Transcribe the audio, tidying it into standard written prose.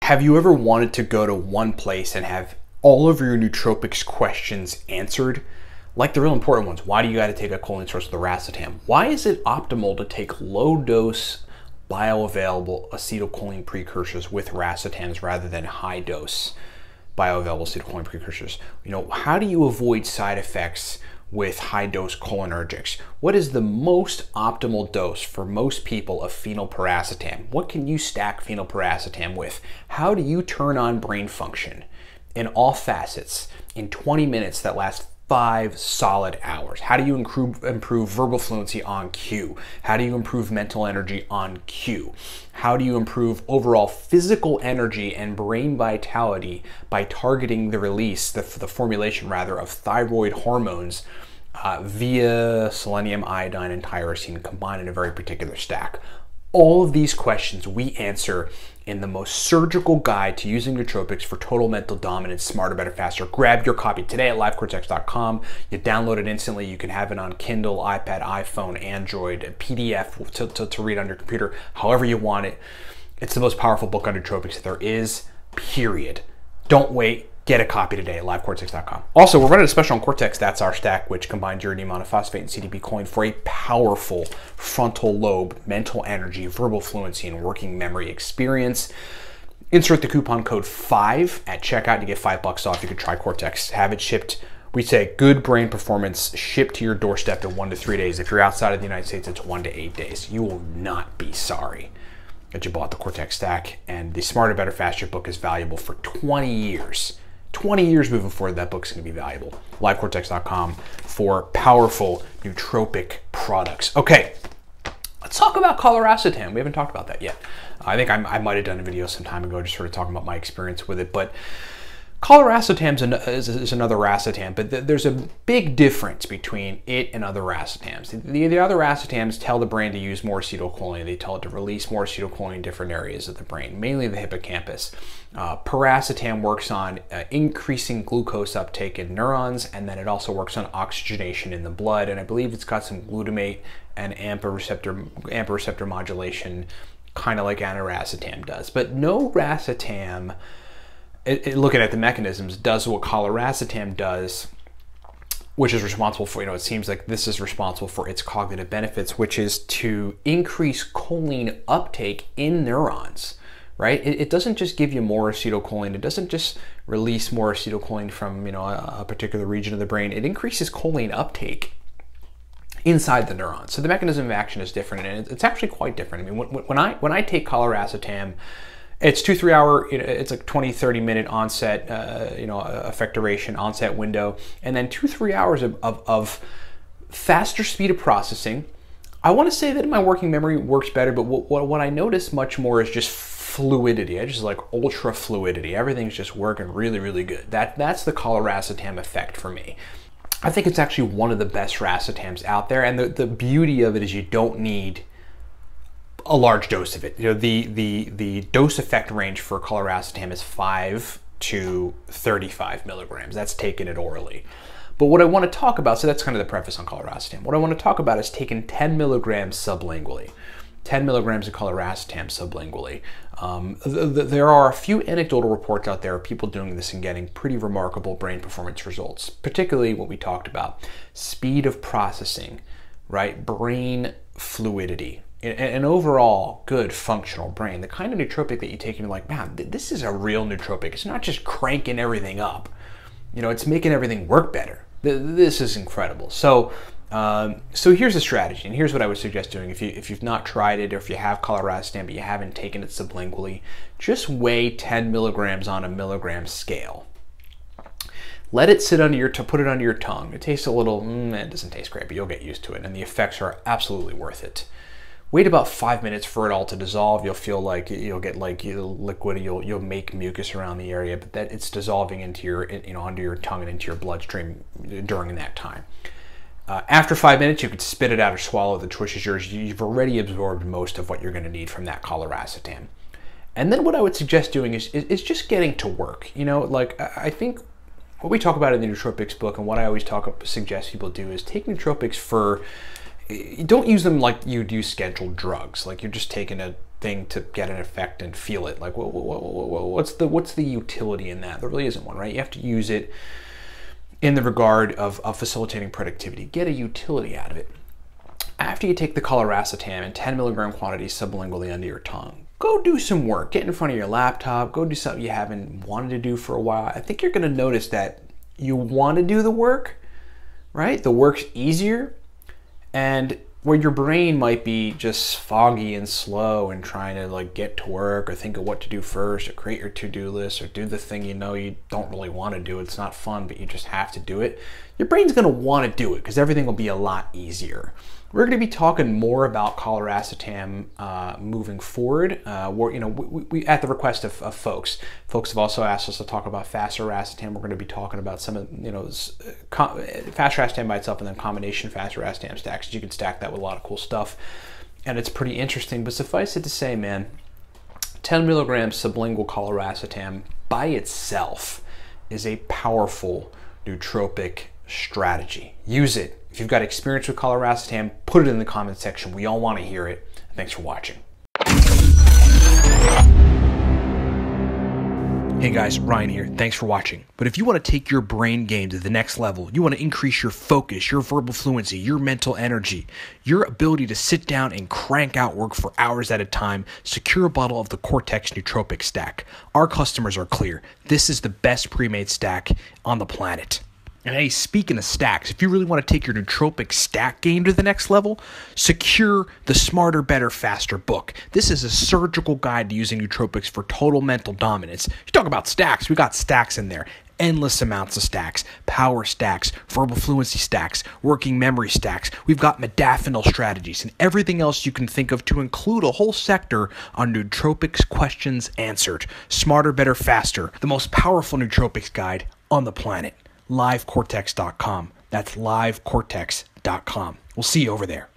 Have you ever wanted to go to one place and have all of your nootropics questions answered? Like the real important ones. Why do you got to take a choline source with loracetam? Why is it optimal to take low dose bioavailable acetylcholine precursors with racetams rather than high dose bioavailable acetylcholine precursors? You know, how do you avoid side effects with high dose cholinergics? What is the most optimal dose for most people of phenylpiracetam? What can you stack phenylpiracetam with? How do you turn on brain function in all facets in 20 minutes that last 5 solid hours? How do you improve verbal fluency on cue? How do you improve mental energy on cue? How do you improve overall physical energy and brain vitality by targeting the release, the formulation rather, of thyroid hormones via selenium, iodine, and tyrosine combined in a very particular stack? All of these questions we answer in the most surgical guide to using nootropics for total mental dominance, smarter, better, faster. Grab your copy today at livecortex.com. You download it instantly. You can have it on Kindle, iPad, iPhone, Android, PDF to read on your computer, however you want it. It's the most powerful book on nootropics that there is, period. Don't wait. Get a copy today at livecortex.com. Also, we're running a special on Cortex. That's our stack, which combines uridine monophosphate and CDB choline for a powerful frontal lobe, mental energy, verbal fluency, and working memory experience. Insert the coupon code 5 at checkout to get $5 off. You can try Cortex. Have it shipped. We say good brain performance shipped to your doorstep in 1 to 3 days. If you're outside of the United States, it's 1 to 8 days. You will not be sorry that you bought the Cortex stack. And the Smarter, Better, Faster book is valuable for 20 years. 20 years moving forward, that book's going to be valuable. livecortex.com for powerful nootropic products. Okay, let's talk about coluracetam. We haven't talked about that yet. I think I might have done a video some time ago just sort of talking about my experience with it, but coluracetam is another racetam, but there's a big difference between it and other racetams. The other racetams tell the brain to use more acetylcholine. They tell it to release more acetylcholine in different areas of the brain, mainly the hippocampus. Piracetam works on increasing glucose uptake in neurons, and then it also works on oxygenation in the blood, and I believe it's got some glutamate and AMPA receptor modulation, kind of like aniracetam does. But no racetam, looking at the mechanisms, does what coluracetam does, which is responsible for, it seems like this is responsible for its cognitive benefits, which is to increase choline uptake in neurons, right? It doesn't just give you more acetylcholine. It doesn't just release more acetylcholine from, a particular region of the brain. It increases choline uptake inside the neuron. So the mechanism of action is different, and it's actually quite different. I mean, when I take coluracetam, it's 2-3 hour, it's like 20-30 minute onset, effect duration, onset window, and then 2-3 hours of faster speed of processing. I want to say that my working memory works better, but what I notice much more is just fluidity. I just like ultra fluidity. Everything's just working really, really good. That's the coluracetam effect for me. I think it's actually one of the best racetams out there, and the beauty of it is you don't need a large dose of it. The dose effect range for coluracetam is 5 to 35 milligrams. That's taking it orally. But what I want to talk about, so that's kind of the preface on coluracetam. What I want to talk about is taking 10 milligrams sublingually. 10 milligrams of coluracetam sublingually. There are a few anecdotal reports out there of people doing this and getting pretty remarkable brain performance results, particularly what we talked about. Speed of processing, right? Brain fluidity. An overall good functional brain, the kind of nootropic that you take and you're like, man, this is a real nootropic. It's not just cranking everything up. It's making everything work better. This is incredible. So here's a strategy, and here's what I would suggest doing. If you've not tried it, or if you have coluracetam but you haven't taken it sublingually, just weigh 10 milligrams on a milligram scale. Let it sit under put it under your tongue. It tastes a little, it doesn't taste great, but you'll get used to it, and the effects are absolutely worth it. Wait about 5 minutes for it all to dissolve. You'll feel like you'll get like liquid. You'll make mucus around the area, but that it's dissolving into your under your tongue and into your bloodstream during that time. After 5 minutes, you could spit it out or swallow. The choice is yours. You've already absorbed most of what you're going to need from that coluracetam. And then what I would suggest doing is just getting to work. I think what we talk about in the nootropics book, and what I always suggest people do, is take nootropics for. Don't use them like you'd use scheduled drugs, like you're just taking a thing to get an effect and feel it. Like, what's the utility in that? There really isn't one, right? You have to use it in the regard of facilitating productivity. Get a utility out of it. After you take the coluracetam in 10 milligram quantities sublingually under your tongue, go do some work. Get in front of your laptop. Go do something you haven't wanted to do for a while. I think you're going to notice that you want to do the work, right? The work's easier, and where your brain might be just foggy and slow and trying to like get to work or think of what to do first or create your to-do list or do the thing you know you don't really want to do. It's not fun, but you just have to do it. Your brain's going to want to do it because everything will be a lot easier. We're going to be talking more about coluracetam moving forward. We at the request of folks. Folks have also asked us to talk about faster racetam. We're going to be talking about some of faster racetam by itself and then combination faster racetam stacks. You can stack that with a lot of cool stuff, and it's pretty interesting. But suffice it to say, man, 10 milligrams sublingual coluracetam by itself is a powerful nootropic strategy. Use it. If you've got experience with coluracetam, put it in the comment section. We all want to hear it. Thanks for watching. Hey guys, Ryan here. Thanks for watching. But if you want to take your brain game to the next level, you want to increase your focus, your verbal fluency, your mental energy, your ability to sit down and crank out work for hours at a time, secure a bottle of the Cortex Nootropic Stack. Our customers are clear. This is the best pre-made stack on the planet. And hey, speaking of stacks, if you really want to take your nootropic stack game to the next level, secure the Smarter, Better, Faster book. This is a surgical guide to using nootropics for total mental dominance. You talk about stacks, we got stacks in there. Endless amounts of stacks, power stacks, verbal fluency stacks, working memory stacks. We've got modafinil strategies and everything else you can think of to include a whole sector on nootropics questions answered. Smarter, Better, Faster, the most powerful nootropics guide on the planet. livecortex.com. That's livecortex.com. We'll see you over there.